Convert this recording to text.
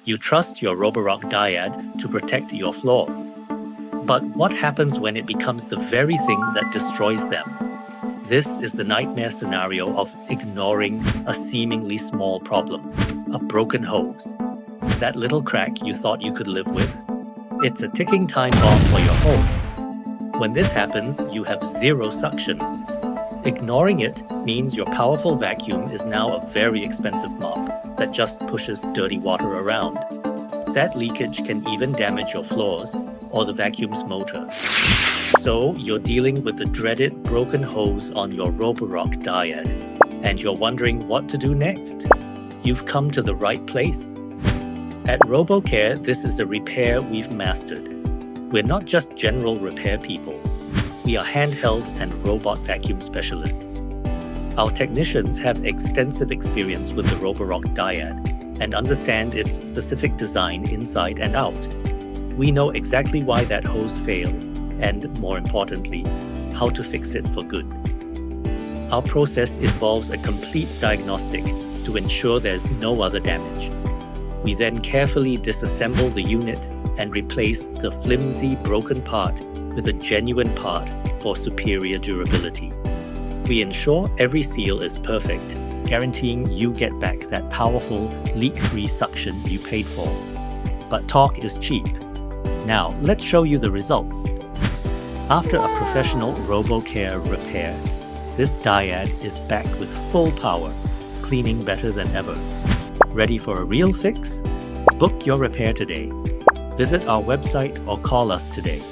You trust your Roborock Dyad to protect your floors. But what happens when it becomes the very thing that destroys them? This is the nightmare scenario of ignoring a seemingly small problem, a broken hose. That little crack you thought you could live with? It's a ticking time bomb for your home. When this happens, you have zero suction. Ignoring it means your powerful vacuum is now a very expensive mop that just pushes dirty water around. That leakage can even damage your floors or the vacuum's motor. So you're dealing with the dreaded broken hose on your Roborock Dyad, and you're wondering what to do next. You've come to the right place. At RoboCare, this is a repair we've mastered. We're not just general repair people. We are handheld and robot vacuum specialists. Our technicians have extensive experience with the Roborock Dyad and understand its specific design inside and out. We know exactly why that hose fails and, more importantly, how to fix it for good. Our process involves a complete diagnostic to ensure there's no other damage. We then carefully disassemble the unit and replace the flimsy, broken part with a genuine part for superior durability. We ensure every seal is perfect, guaranteeing you get back that powerful, leak-free suction you paid for. But talk is cheap. Now, let's show you the results. After a professional RoboCare repair, this Dyad is back with full power, cleaning better than ever. Ready for a real fix? Book your repair today. Visit our website or call us today.